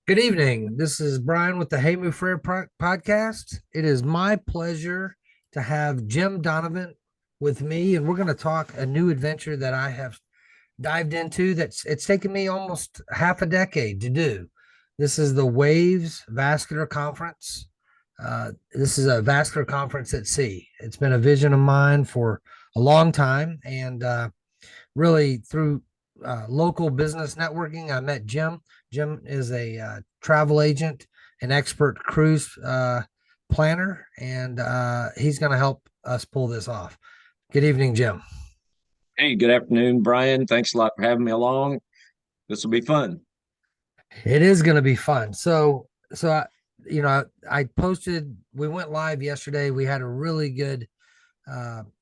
Good evening. This is Brian with the Hey Move Frere podcast. It is my pleasure to have Jim Dunnavant with me, and we're going to talk a new adventure that I have dived into. It's taken me almost half a decade to do. This is the Waves Vascular Conference. This is a vascular conference at sea. It's been a vision of mine for a long time, and really through local business networking, I met Jim. Jim is a travel agent, an expert cruise planner, and he's going to help us pull this off. Good evening, Jim. Hey, good afternoon, Brian. Thanks a lot for having me along. This will be fun. It is going to be fun. I posted. We went live yesterday. We had a really good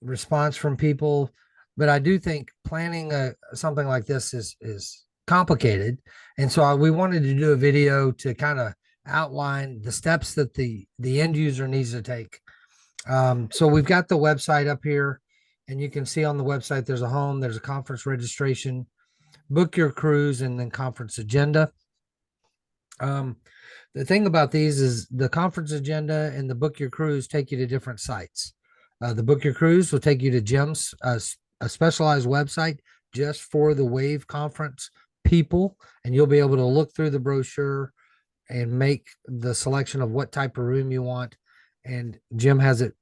response from people, but I do think planning something like this is complicated, and so we wanted to do a video to kind of outline the steps that the end user needs to take. So we've got the website up here, and you can see on the website there's a home, there's a conference registration, book your cruise, and then conference agenda. Um, the thing about these is the conference agenda and the book your cruise take you to different sites. The book your cruise will take you to Jim's a specialized website just for the Wave conference people, and you'll be able to look through the brochure and make the selection of what type of room you want. And Jim has it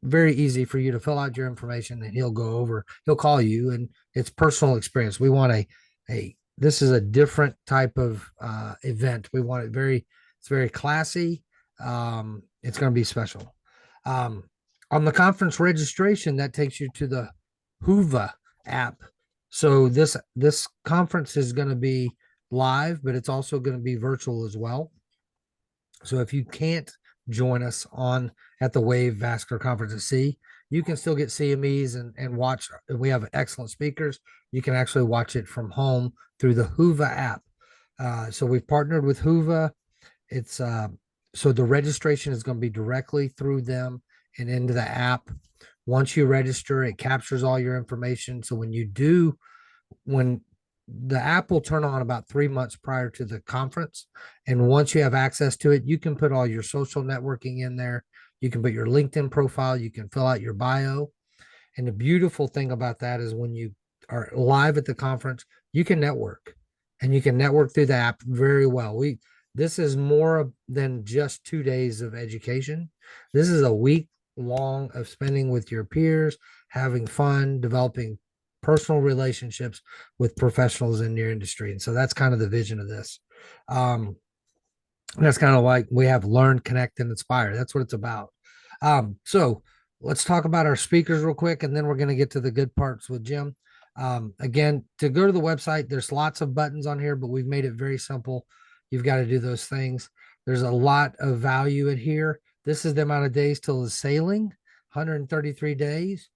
very easy for you to fill out your information, and he'll call you, and it's personal experience. We want a this is a different type of event. We want it's very classy. It's going to be special. On the conference registration, that takes you to the Huva app. So this conference is going to be live, but it's also going to be virtual as well. So if you can't join us on at the Wave Vascular Conference at Sea, you can still get CMEs and watch. We have excellent speakers. You can actually watch it from home through the Huva app. So we've partnered with Huva. It's so the registration is going to be directly through them and into the app. Once you register, it captures all your information. So when the app will turn on about 3 months prior to the conference. And once you have access to it, you can put all your social networking in there. You can put your LinkedIn profile, you can fill out your bio. And the beautiful thing about that is when you are live at the conference, you can network and you can network through the app very well. This is more than just 2 days of education. This is a week long of spending with your peers, having fun, developing personal relationships with professionals in your industry. And so that's kind of the vision of this. That's kind of like we have learn, connect, and inspire. That's what it's about. So let's talk about our speakers real quick, and then we're going to get to the good parts with Jim. Again, to go to the website, there's lots of buttons on here, but we've made it very simple. You've got to do those things. There's a lot of value in here. This is the amount of days till the sailing, 133 days.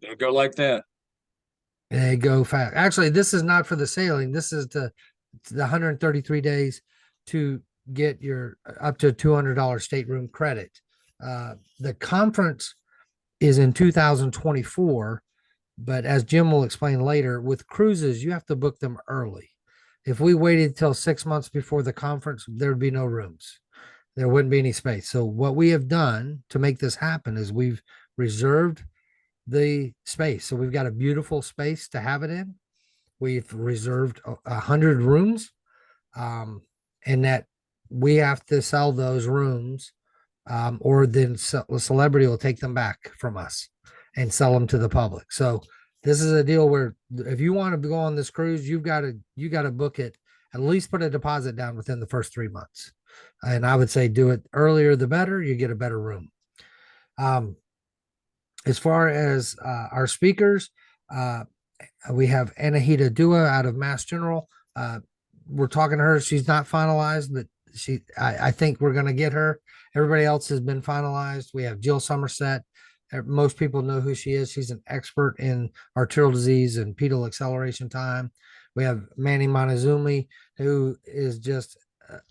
It'll go like that. They go fast. Actually, this is not for the sailing. This is the 133 days to get your up to $200 stateroom credit. The conference is in 2024, but as Jim will explain later, with cruises, you have to book them early. If we waited till 6 months before the conference, there would be no rooms. There wouldn't be any space. So what we have done to make this happen is we've reserved the space. So we've got a beautiful space to have it in. We've reserved 100 rooms, and that we have to sell those rooms, or then the celebrity will take them back from us and sell them to the public. So this is a deal where if you want to go on this cruise, you got to book it. At least put a deposit down within the first 3 months, and I would say do it earlier the better. You get a better room. As far as our speakers, we have Anahita Dua out of Mass General. We're talking to her. She's not finalized, but I think we're going to get her. Everybody else has been finalized. We have Jill Somerset. Most people know who she is. She's an expert in arterial disease and pedal acceleration time. We have Manny Montezuma, who is just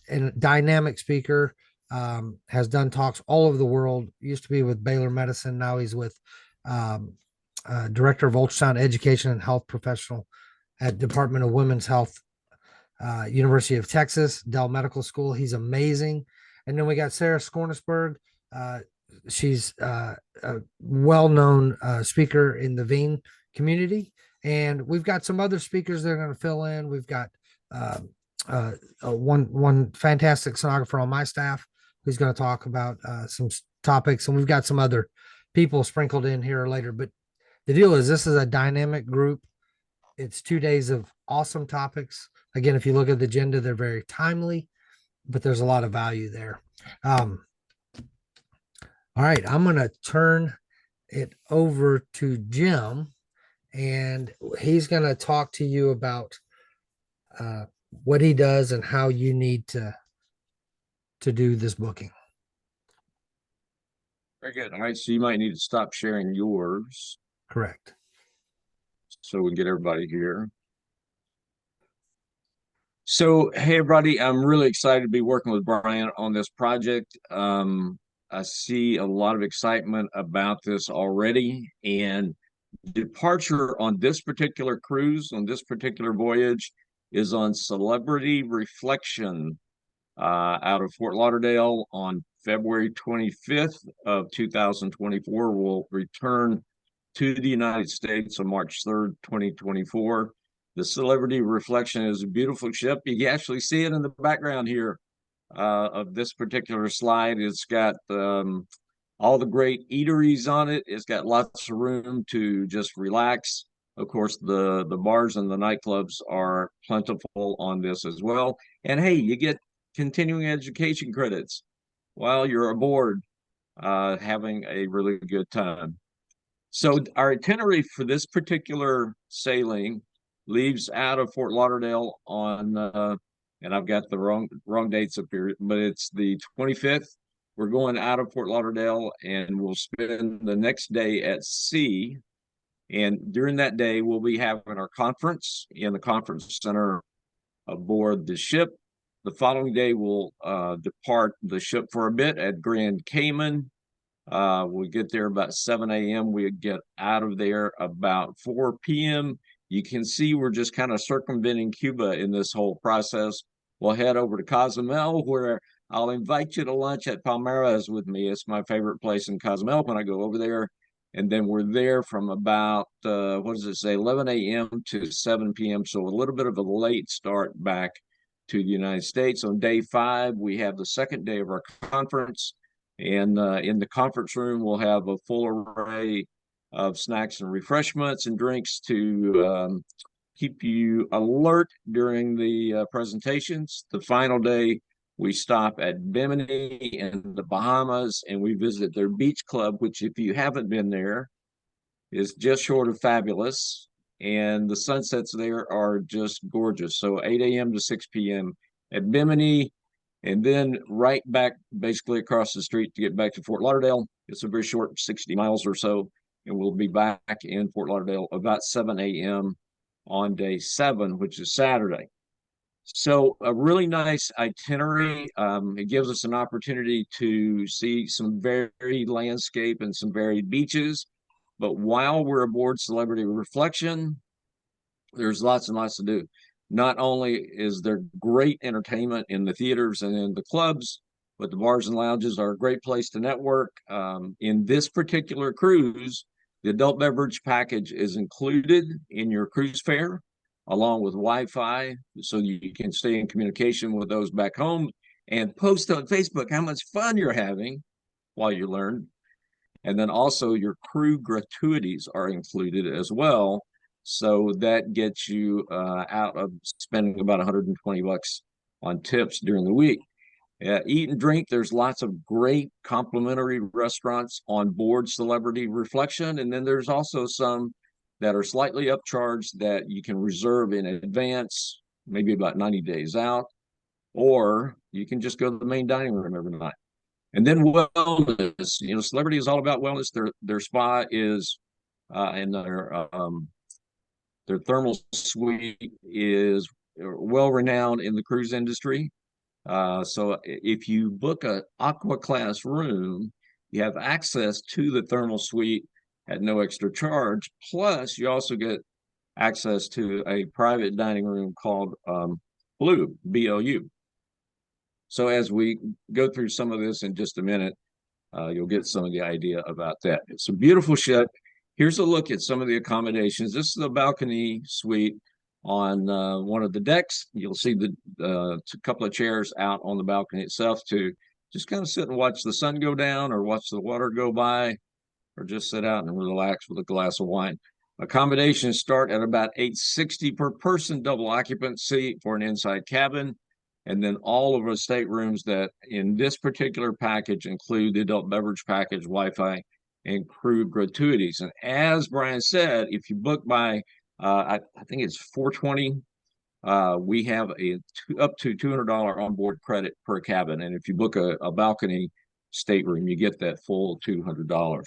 a dynamic speaker. Has done talks all over the world. Used to be with Baylor Medicine. Now he's with Director of Ultrasound Education and Health Professional at Department of Women's Health University of Texas, Dell Medical School. He's amazing. And then we got Sarah Skornesberg. Uh, she's a well-known speaker in the vein community. And we've got some other speakers that are going to fill in. We've got uh, one fantastic sonographer on my staff who's going to talk about some topics, and we've got some other people sprinkled in here later. But the deal is, this is a dynamic group. It's 2 days of awesome topics. Again, if you look at the agenda, they're very timely, but there's a lot of value there. All right, I'm going to turn it over to Jim, and he's going to talk to you about what he does and how you need to do this booking. Very good. All right, so you might need to stop sharing yours Correct. so we can get everybody here. So, hey, everybody, I'm really excited to be working with Brian on this project. I see a lot of excitement about this already, and departure on this particular cruise, on this particular voyage, is on Celebrity Reflection out of Fort Lauderdale on February 25th of 2024. We'll return to the United States on March 3rd, 2024. The Celebrity Reflection is a beautiful ship. You can actually see it in the background here of this particular slide. It's got all the great eateries on it. It's got lots of room to just relax. Of course, the bars and the nightclubs are plentiful on this as well. And hey, you get continuing education credits while you're aboard, having a really good time. So our itinerary for this particular sailing leaves out of Fort Lauderdale on, and I've got the wrong dates up here, but it's the 25th. We're going out of Fort Lauderdale, and we'll spend the next day at sea. And during that day, we'll be having our conference in the conference center aboard the ship. The following day, we'll depart the ship for a bit at Grand Cayman. We get there about 7 a.m. We get out of there about 4 p.m. You can see we're just kind of circumventing Cuba in this whole process. We'll head over to Cozumel, where I'll invite you to lunch at Palmera's with me. It's my favorite place in Cozumel when I go over there. And then we're there from about, 11 a.m. to 7 p.m. So a little bit of a late start back to the United States. On day 5, we have the second day of our conference. And in the conference room, we'll have a full array of snacks and refreshments and drinks to keep you alert during the presentations. The final day, we stop at Bimini in the Bahamas, and we visit their beach club, which, if you haven't been there, is just short of fabulous. And the sunsets there are just gorgeous. So 8 a.m. to 6 p.m. at Bimini, and then right back basically across the street to get back to Fort Lauderdale. It's a very short 60 miles or so, and we'll be back in Fort Lauderdale about 7 a.m. on day 7, which is Saturday. So a really nice itinerary. It gives us an opportunity to see some varied landscape and some varied beaches. But while we're aboard Celebrity Reflection, there's lots and lots to do. Not only is there great entertainment in the theaters and in the clubs, but the bars and lounges are a great place to network. In this particular cruise, the adult beverage package is included in your cruise fare, along with Wi-Fi, so you can stay in communication with those back home and post on Facebook how much fun you're having while you learn. And then also your crew gratuities are included as well. So that gets you out of spending about 120 bucks on tips during the week. Eat and drink, there's lots of great complimentary restaurants on board Celebrity Reflection. And then there's also some that are slightly upcharged that you can reserve in advance, maybe about 90 days out, or you can just go to the main dining room every night. And then wellness, Celebrity is all about wellness. Their spa is, and their thermal suite is well renowned in the cruise industry. So if you book an Aqua Class room, you have access to the thermal suite at no extra charge. Plus, you also get access to a private dining room called Blue, BLU. So as we go through some of this in just a minute, you'll get some of the idea about that. It's a beautiful ship. Here's a look at some of the accommodations. This is the balcony suite on one of the decks. You'll see the a couple of chairs out on the balcony itself to just kind of sit and watch the sun go down or watch the water go by or just sit out and relax with a glass of wine. Accommodations start at about $860 per person, double occupancy for an inside cabin. And then all of our staterooms that in this particular package include the adult beverage package, Wi-Fi, and crew gratuities. And as Brian said, if you book by, I think it's 420, we have up to $200 onboard credit per cabin. And if you book a balcony stateroom, you get that full $200.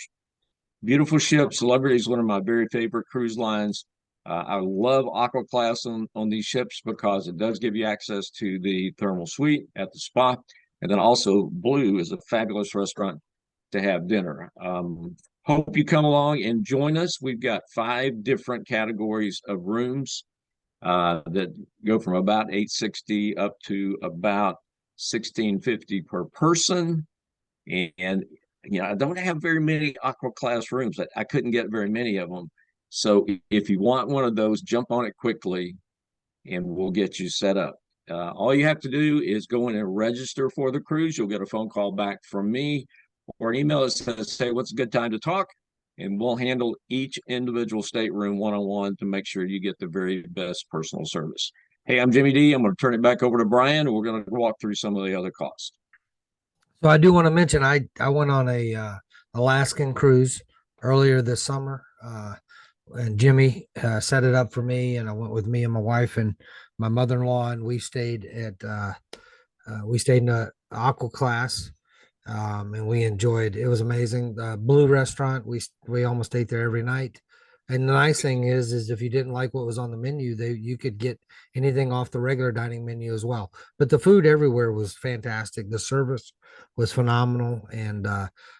Beautiful ship. Celebrity is one of my very favorite cruise lines. I love Aqua Class on these ships because it does give you access to the thermal suite at the spa. And then also Blue is a fabulous restaurant to have dinner. Hope you come along and join us. We've got 5 different categories of rooms that go from about $860 up to about $1650 per person. And I don't have very many Aqua Class rooms. I couldn't get very many of them. So if you want one of those, jump on it quickly and we'll get you set up. All you have to do is go in and register for the cruise. You'll get a phone call back from me or an email that says, "Hey, what's a good time to talk?" And we'll handle each individual stateroom one-on-one to make sure you get the very best personal service. Hey, I'm Jimmy D. I'm going to turn it back over to Brian, and we're going to walk through some of the other costs. So I do want to mention I went on a Alaskan cruise earlier this summer, and Jimmy set it up for me, and I went with me and my wife and my mother-in-law, and we stayed in a Aqua Class, and we enjoyed. It was amazing. The Blue Restaurant, we almost ate there every night. And the nice thing is if you didn't like what was on the menu, you could get anything off the regular dining menu as well. But the food everywhere was fantastic. The service was phenomenal, and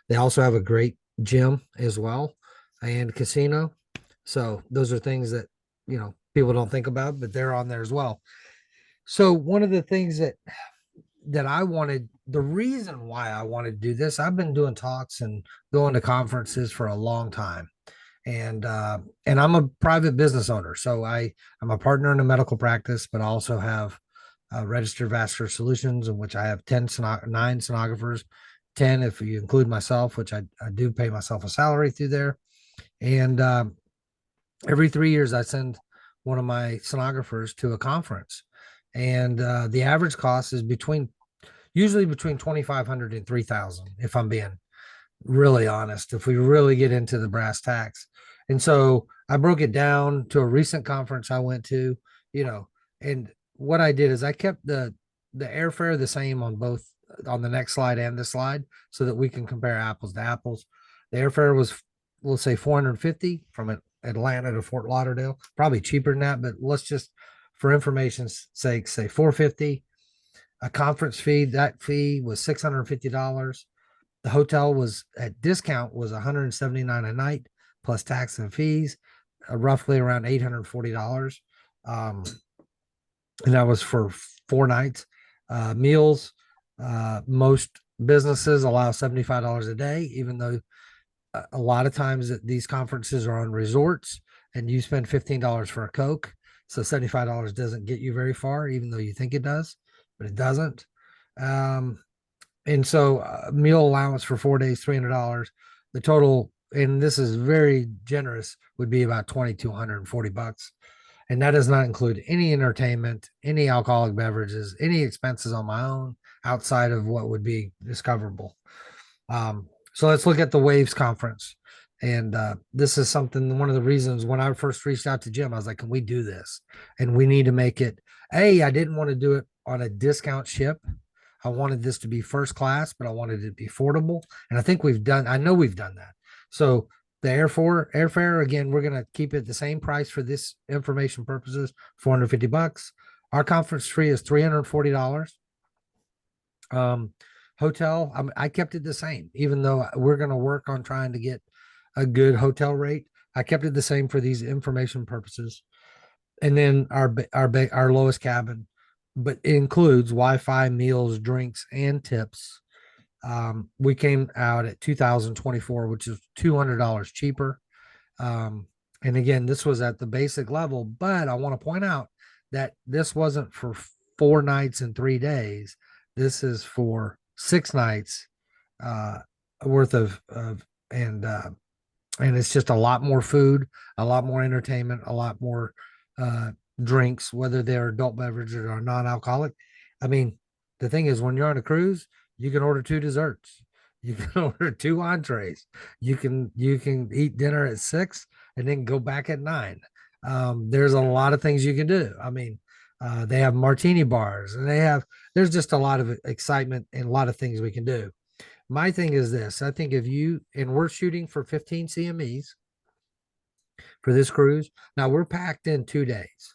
they also have a great gym as well and casino. So those are things that people don't think about, but they're on there as well. So one of the things that I wanted, the reason why I wanted to do this, I've been doing talks and going to conferences for a long time. And I'm a private business owner. So I'm a partner in a medical practice, but I also have registered vascular solutions, in which I have 9 sonographers, 10 if you include myself, which I do pay myself a salary through there. And every 3 years I send one of my sonographers to a conference, and the average cost is usually between 2,500 and 3,000, if I'm being really honest, if we really get into the brass tacks. And so I broke it down to a recent conference I went to, and what I did is I kept the airfare the same on the next slide and this slide, so that we can compare apples to apples. The airfare was, we'll say, $450 from Atlanta to Fort Lauderdale, probably cheaper than that, but let's just, for information's sake, say $450. A conference fee, that fee was $650. The hotel was at discount was $179 a night plus tax and fees, roughly around $840. And that was for 4 nights. Meals, most businesses allow $75 a day, even though a lot of times these conferences are on resorts and you spend $15 for a Coke. So $75 doesn't get you very far, even though you think it does, but it doesn't. And so meal allowance for 4 days, $300. The total, and this is very generous, would be about $2,240. And that does not include any entertainment, any alcoholic beverages, any expenses on my own outside of what would be discoverable. So let's look at the Waves conference. And this is one of the reasons when I first reached out to Jim, I was like, can we do this? And we need to make it, I didn't want to do it on a discount ship. I wanted this to be first class, but I wanted it to be affordable. And I know we've done that. So the airfare, again, we're going to keep it the same price for this information purposes, $450. Our conference fee is $340. Hotel, I kept it the same, even though we're going to work on trying to get a good hotel rate. I kept it the same for these information purposes. And then our lowest cabin, but it includes Wi-Fi, meals, drinks, and tips. We came out at 2024, which is $200 cheaper. Um, and again, this was at the basic level, but I want to point out that this wasn't for 4 nights and 3 days. This is for 6 nights uh, worth of and it's just a lot more food, a lot more entertainment, a lot more uh, drinks, whether they're adult beverages or non-alcoholic. I mean, the thing is, when you're on a cruise, you can order 2 desserts, you can order 2 entrees, you can eat dinner at 6 and then go back at 9. There's a lot of things you can do. I mean, they have martini bars, and there's just a lot of excitement and a lot of things we can do. My thing is this: I think if you and we're shooting for 15 CMEs for this cruise. Now we're packed in 2 days,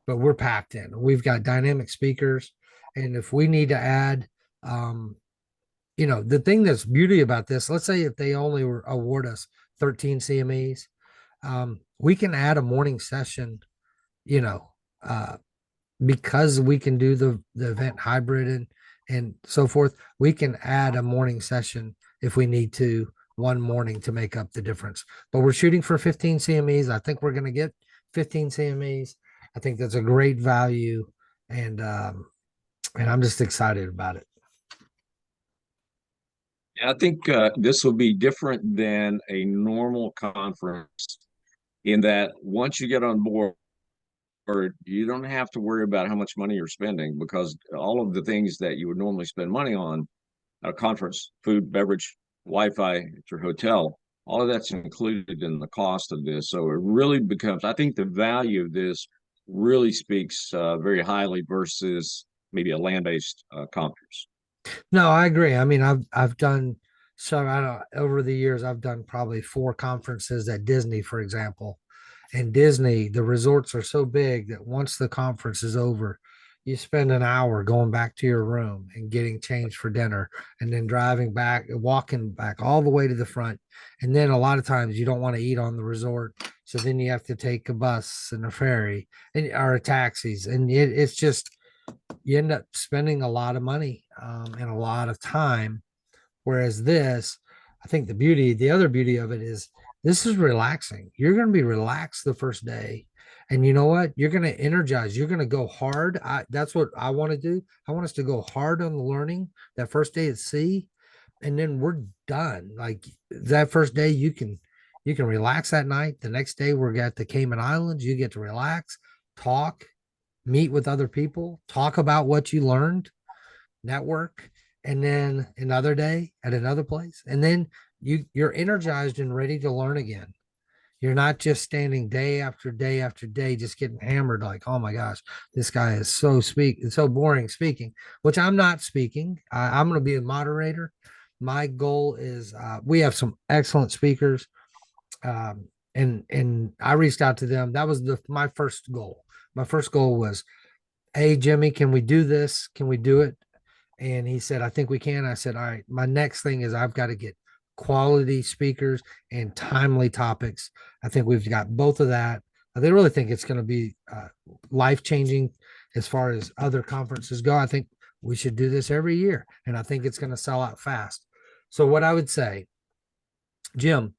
but we're packed in. We've got dynamic speakers, and if we need to add, um, the thing that's beauty about this, let's say if they only award us 13 CMEs, we can add a morning session. You know, uh, because we can do the event hybrid and so forth, we can add a morning session if we need to, one morning to make up the difference. But we're shooting for 15 CMEs. I think we're going to get 15 CMEs. I think that's a great value, and I'm just excited about it. I think this will be different than a normal conference in that once you get on board, you don't have to worry about how much money you're spending, because all of the things that you would normally spend money on at a conference, food, beverage, Wi-Fi at your hotel, all of that's included in the cost of this. So it really becomes, I think the value of this really speaks very highly versus maybe a land-based conference. No, I agree. I mean, I've done so. I don't over the years. I've done probably 4 conferences at Disney, for example. And Disney, the resorts are so big that once the conference is over, you spend an hour going back to your room and getting changed for dinner, and then driving back, walking back all the way to the front. And then a lot of times you don't want to eat on the resort, so then you have to take a bus and a ferry and or taxis, and it's just you end up spending a lot of money and a lot of time. Whereas this, I think the other beauty of it is this is relaxing. You're going to be relaxed the first day. And you know what? You're going to energize. You're going to go hard. That's what I want to do. I want us to go hard on the learning that first day at sea. And then we're done. Like that first day, you can relax that night. The next day, we're at the Cayman Islands. You get to relax, talk, meet with other people, talk about what you learned, network, and then another day at another place. And then you're energized and ready to learn again. You're not just standing day after day after day, just getting hammered like, oh my gosh, this guy is so boring speaking, which I'm not speaking. I'm going to be a moderator. My goal is we have some excellent speakers. And I reached out to them. That was my first goal. My first goal was, hey, Jimmy, can we do this? Can we do it? And he said, I think we can. I said, all right, my next thing is I've got to get quality speakers and timely topics. I think we've got both of that. They really think it's going to be life changing as far as other conferences go. I think we should do this every year, and I think it's going to sell out fast. So, what I would say, Jim,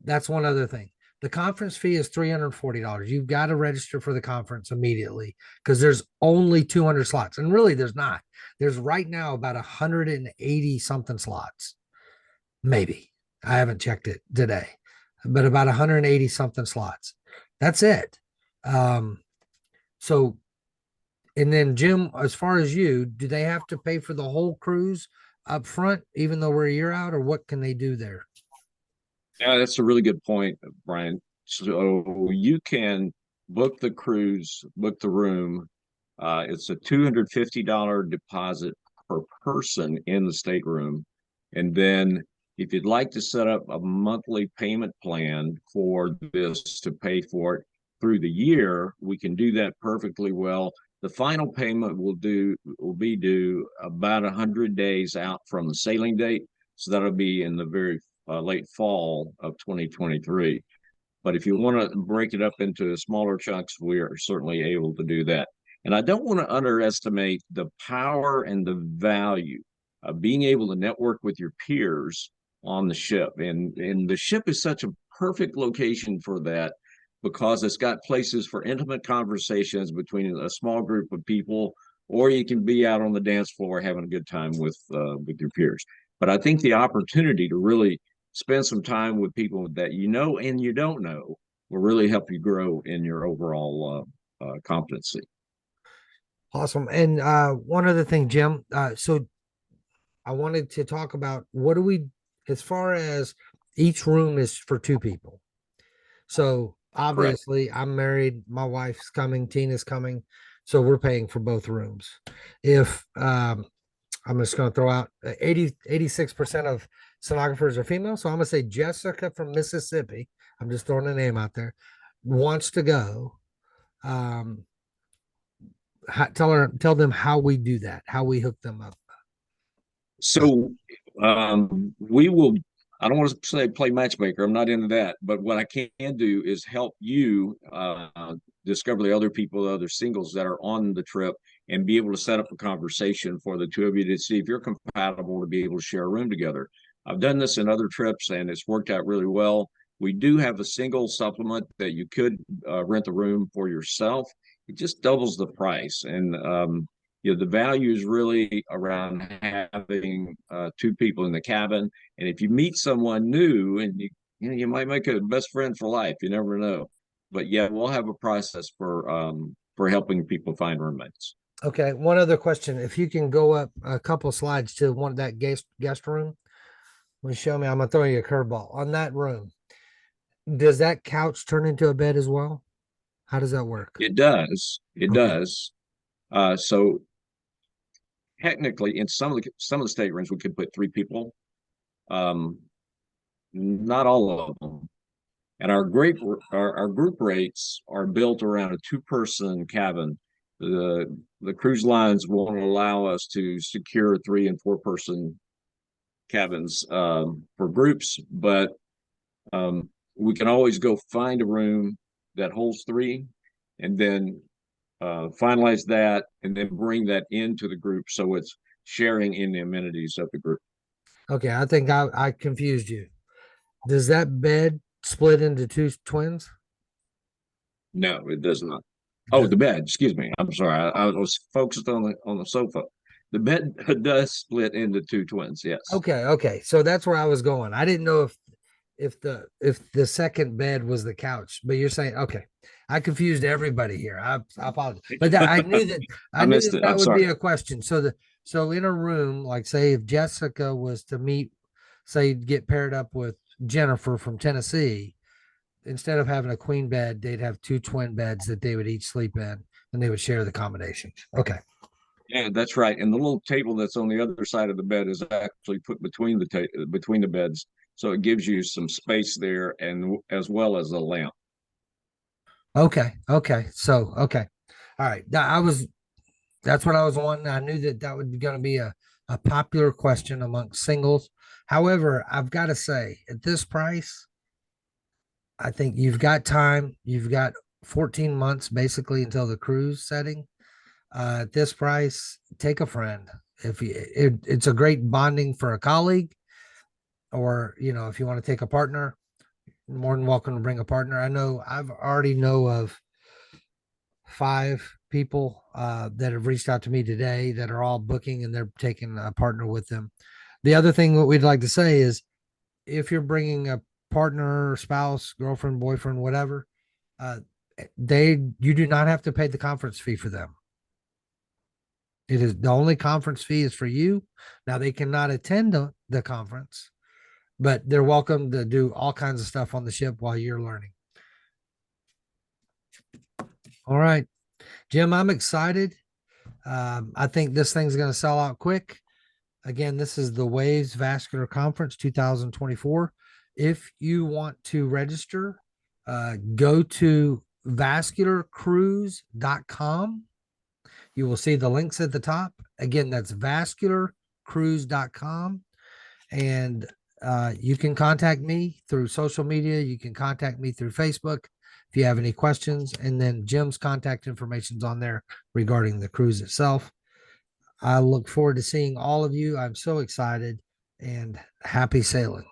that's one other thing. The conference fee is $340. You've got to register for the conference immediately because there's only 200 slots. And really, there's not. There's right now about 180 something slots. Maybe. I haven't checked it today, but about 180 something slots. That's it. Um, so, and then Jim, as far as you, do they have to pay for the whole cruise up front, even though we're a year out, or what can they do there? Yeah, that's a really good point, Brian. So you can book the cruise, book the room. It's a $250 deposit per person in the stateroom. And then if you'd like to set up a monthly payment plan for this to pay for it through the year, we can do that perfectly well. The final payment will be due about 100 days out from the sailing date. So that'll be in the very late fall of 2023. But if you want to break it up into smaller chunks, we are certainly able to do that. And I don't want to underestimate the power and the value of being able to network with your peers on the ship. And the ship is such a perfect location for that because it's got places for intimate conversations between a small group of people, or you can be out on the dance floor having a good time with your peers. But I think the opportunity to really spend some time with people that you know and you don't know will really help you grow in your overall competency. Awesome. And one other thing, Jim. So I wanted to talk about what do we, as far as each room is for two people. So Correct. obviously, I'm married. My wife's coming. Tina's coming. So we're paying for both rooms. If I'm just going to throw out 86% of sonographers are female. So I'm going to say Jessica from Mississippi. I'm just throwing a name out there. Wants to go. Um, tell them how we do that, how we hook them up. So we will, I don't want to say play matchmaker. I'm not into that. But what I can do is help you discover the other people, the other singles that are on the trip, and be able to set up a conversation for the two of you to see if you're compatible to be able to share a room together. I've done this in other trips and it's worked out really well. We do have a single supplement that you could rent the room for yourself. It just doubles the price. And the value is really around having two people in the cabin. And if you meet someone new, and you might make a best friend for life. You never know. But yeah, we'll have a process for helping people find roommates. Okay. One other question. If you can go up a couple slides to one that guest room, will show me. I'm gonna throw you a curveball on that room. Does that couch turn into a bed as well? How does that work? It does. It Okay. does. So technically, in some of the staterooms, we could put three people. Um, not all of them. And our group rates are built around a two-person cabin. The cruise lines won't allow us to secure 3 and 4 person cabins for groups, but we can always go find a room that holds three, and then finalize that, and then bring that into the group so it's sharing in the amenities of the group. Okay. I think I confused you. Does that bed split into two twins? No, it does not. It Oh, does. the bed. Excuse me. I'm sorry. I was focused on the sofa. The bed does split into two twins. Yes. Okay. Okay. So that's where I was going. I didn't know if the second bed was the couch, but you're saying okay. I confused everybody here. I apologize, but that I I knew missed that it. that I'm would be sorry. a question. So in a room, like say if Jessica was to meet, say get paired up with Jennifer from Tennessee, instead of having a queen bed, they'd have two twin beds that they would each sleep in, and they would share the accommodations. Okay. Yeah, that's right. And the little table that's on the other side of the bed is actually put between the beds, so it gives you some space there, and as well as a lamp. Okay. Okay. So okay. All right. That's what I was wanting. I knew that that would be going to be a popular question amongst singles. However, I've got to say, at this price, I think you've got time. You've got 14 months basically until the cruise setting. At this price, take a friend. It's a great bonding for a colleague, or if you want to take a partner, more than welcome to bring a partner. I know I've already know of 5 people that have reached out to me today that are all booking and they're taking a partner with them. The other thing that we'd like to say is if you're bringing a partner, spouse, girlfriend, boyfriend, whatever, uh, you do not have to pay the conference fee for them. It is the only conference fee is for you. Now they cannot attend the conference, but they're welcome to do all kinds of stuff on the ship while you're learning. All right, Jim, I'm excited. I think this thing's going to sell out quick. Again, this is the Waves Vascular Conference 2024. If you want to register, go to vascularcruise.com. You will see the links at the top. Again, that's vascularcruise.com. And you can contact me through social media. You can contact me through Facebook. if you have any questions. And then Jim's contact information's on there regarding the cruise itself. I look forward to seeing all of you. I'm so excited and happy sailing.